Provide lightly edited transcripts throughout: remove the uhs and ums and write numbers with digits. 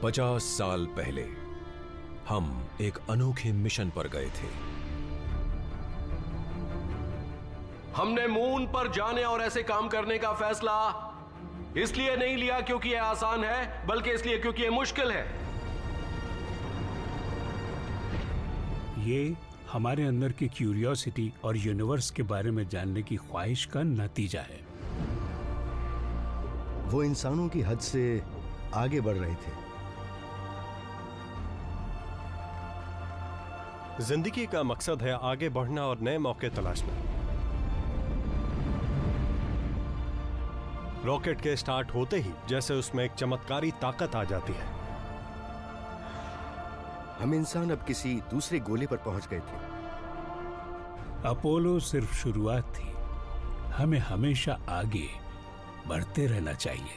50 साल पहले हम एक अनोखे मिशन पर गए थे। हमने मून पर जाने और ऐसे काम करने का फैसला इसलिए नहीं लिया क्योंकि यह आसान है, बल्कि इसलिए क्योंकि यह मुश्किल है। ये हमारे अंदर की क्यूरियोसिटी और यूनिवर्स के बारे में जानने की ख्वाहिश का नतीजा है। वो इंसानों की हद से आगे बढ़ रहे थे। जिंदगी का मकसद है आगे बढ़ना और नए मौके तलाशना। रॉकेट के स्टार्ट होते ही जैसे उसमें एक चमत्कारी ताकत आ जाती है। हम इंसान अब किसी दूसरे गोले पर पहुंच गए थे। अपोलो सिर्फ शुरुआत थी। हमें हमेशा आगे बढ़ते रहना चाहिए।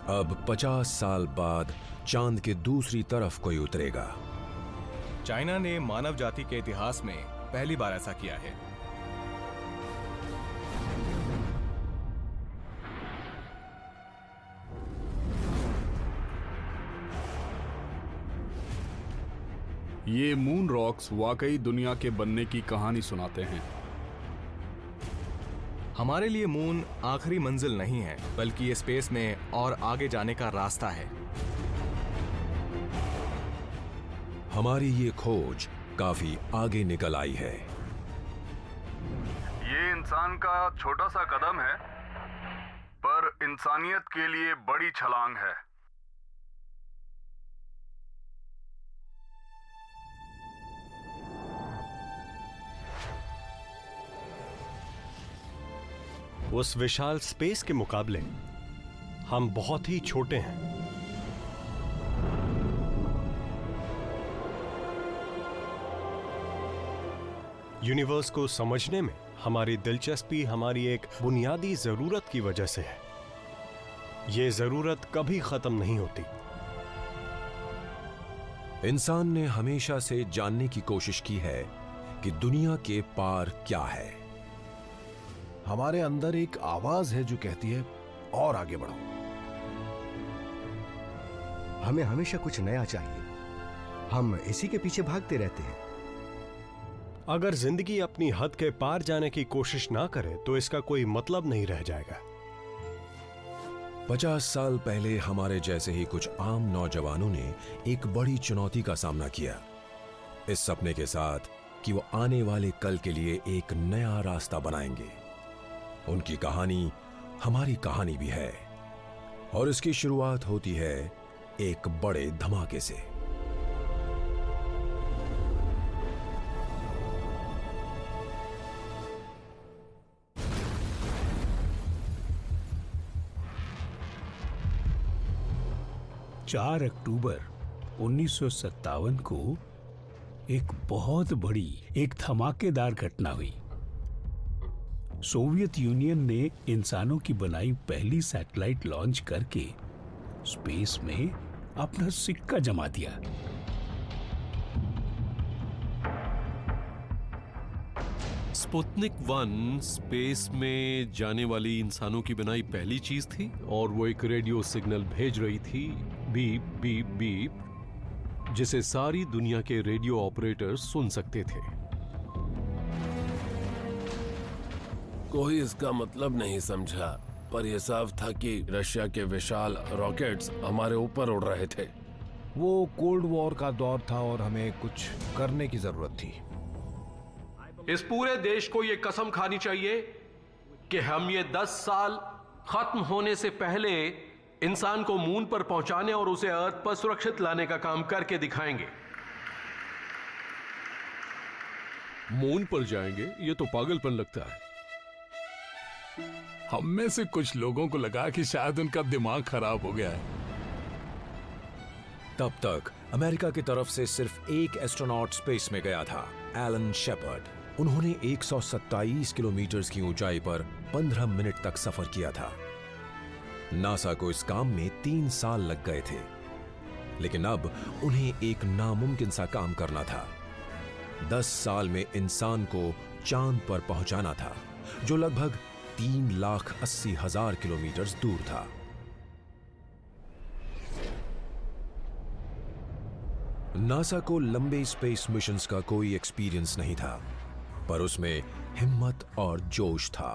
अब 50 साल बाद चांद के दूसरी तरफ कोई उतरेगा। चाइना ने मानव जाति के इतिहास में पहली बार ऐसा किया है। ये मून रॉक्स वाकई दुनिया के बनने की कहानी सुनाते हैं। हमारे लिए मून आखिरी मंजिल नहीं है, बल्कि ये स्पेस में और आगे जाने का रास्ता है। हमारी ये खोज काफी आगे निकल आई है। ये इंसान का छोटा सा कदम है, पर इंसानियत के लिए बड़ी छलांग है। उस विशाल स्पेस के मुकाबले हम बहुत ही छोटे हैं। यूनिवर्स को समझने में हमारी दिलचस्पी हमारी एक बुनियादी जरूरत की वजह से है। यह जरूरत कभी खत्म नहीं होती। इंसान ने हमेशा से जानने की कोशिश की है कि दुनिया के पार क्या है। हमारे अंदर एक आवाज है जो कहती है और आगे बढ़ो। हमें हमेशा कुछ नया चाहिए। हम इसी के पीछे भागते रहते हैं। अगर जिंदगी अपनी हद के पार जाने की कोशिश ना करे तो इसका कोई मतलब नहीं रह जाएगा। 50 साल पहले हमारे जैसे ही कुछ आम नौजवानों ने एक बड़ी चुनौती का सामना किया, इस सपने के साथ कि वो आने वाले कल के लिए एक नया रास्ता बनाएंगे। उनकी कहानी हमारी कहानी भी है, और इसकी शुरुआत होती है एक बड़े धमाके से। चार अक्टूबर 1957 को एक बहुत बड़ी, एक धमाकेदार घटना हुई। सोवियत यूनियन ने इंसानों की बनाई पहली सैटेलाइट लॉन्च करके स्पेस में अपना सिक्का जमा दिया। स्पुतनिक 1 स्पेस में जाने वाली इंसानों की बनाई पहली चीज थी, और वो एक रेडियो सिग्नल भेज रही थी, बीप बीप बीप, जिसे सारी दुनिया के रेडियो ऑपरेटर सुन सकते थे। कोई इसका मतलब नहीं समझा, पर यह साफ था कि रशिया के विशाल रॉकेट्स हमारे ऊपर उड़ रहे थे। वो कोल्ड वॉर का दौर था और हमें कुछ करने की जरूरत थी। इस पूरे देश को यह कसम खानी चाहिए कि हम ये 10 साल खत्म होने से पहले इंसान को मून पर पहुंचाने और उसे अर्थ पर सुरक्षित लाने का काम करके दिखाएंगे। मून पर जाएंगे, ये तो पागलपन लगता है। हम में से कुछ लोगों को लगा कि शायद उनका दिमाग खराब हो गया है। तब तक अमेरिका की तरफ से सिर्फ एक एस्ट्रोनॉट स्पेस में गया था, एलन शेपर्ड। उन्होंने 127 किलोमीटर की ऊंचाई पर 15 मिनट तक सफर किया था। नासा को इस काम में 3 साल लग गए थे, लेकिन अब उन्हें एक नामुमकिन सा काम करना था। 10 साल में इंसान को चांद पर पहुंचाना था, जो लगभग 3,80,000 किलोमीटर दूर था। नासा को लंबे स्पेस मिशंस का कोई एक्सपीरियंस नहीं था, पर उसमें हिम्मत और जोश था।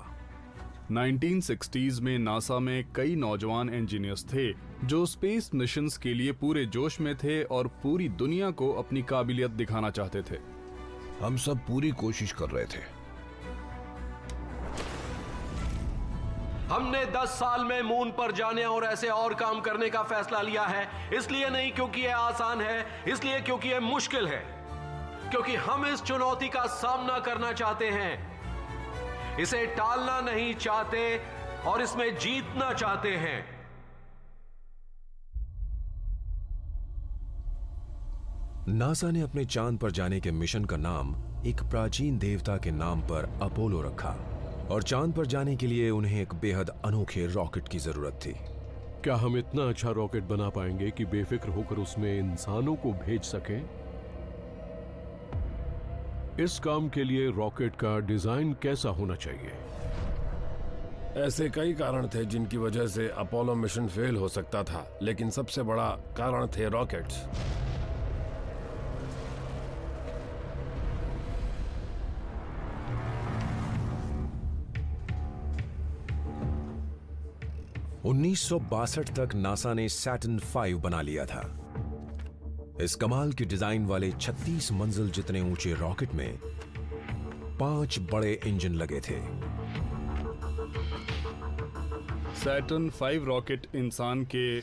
1960s में नासा में कई नौजवान इंजीनियर्स थे जो स्पेस मिशंस के लिए पूरे जोश में थे और पूरी दुनिया को अपनी काबिलियत दिखाना चाहते थे। हम सब पूरी कोशिश कर रहे थे। हमने 10 साल में मून पर जाने और ऐसे और काम करने का फैसला लिया है। इसलिए नहीं क्योंकि यह आसान है, इसलिए क्योंकि यह मुश्किल है, क्योंकि हम इस चुनौती का सामना करना चाहते हैं, इसे टालना नहीं चाहते और इसमें जीतना चाहते हैं। नासा ने अपने चांद पर जाने के मिशन का नाम एक प्राचीन देवता के नाम पर अपोलो रखा, और चांद पर जाने के लिए उन्हें एक बेहद अनोखे रॉकेट की जरूरत थी। क्या हम इतना अच्छा रॉकेट बना पाएंगे कि बेफिक्र होकर उसमें इंसानों को भेज सकें? इस काम के लिए रॉकेट का डिजाइन कैसा होना चाहिए? ऐसे कई कारण थे जिनकी वजह से अपोलो मिशन फेल हो सकता था, लेकिन सबसे बड़ा कारण थे रॉकेट्स। उन्नीस तक नासा ने सैटर्न 5 बना लिया था। इस कमाल की डिजाइन वाले 36 मंजिल जितने ऊंचे रॉकेट में 5 बड़े इंजन लगे थे। सैटर्न 5 रॉकेट इंसान के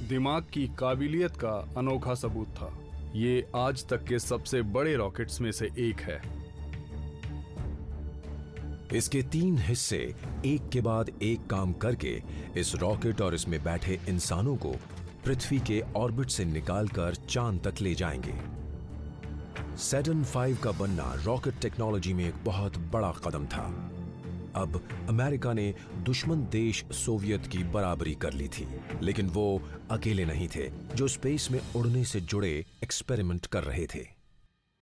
दिमाग की काबिलियत का अनोखा सबूत था। ये आज तक के सबसे बड़े रॉकेट्स में से एक है। इसके 3 हिस्से एक के बाद एक काम करके इस रॉकेट और इसमें बैठे इंसानों को पृथ्वी के ऑर्बिट से निकालकर चांद तक ले जाएंगे। सैटर्न 5 का बनना रॉकेट टेक्नोलॉजी में एक बहुत बड़ा कदम था। अब अमेरिका ने दुश्मन देश सोवियत की बराबरी कर ली थी, लेकिन वो अकेले नहीं थे जो स्पेस में उड़ने से जुड़े एक्सपेरिमेंट कर रहे थे।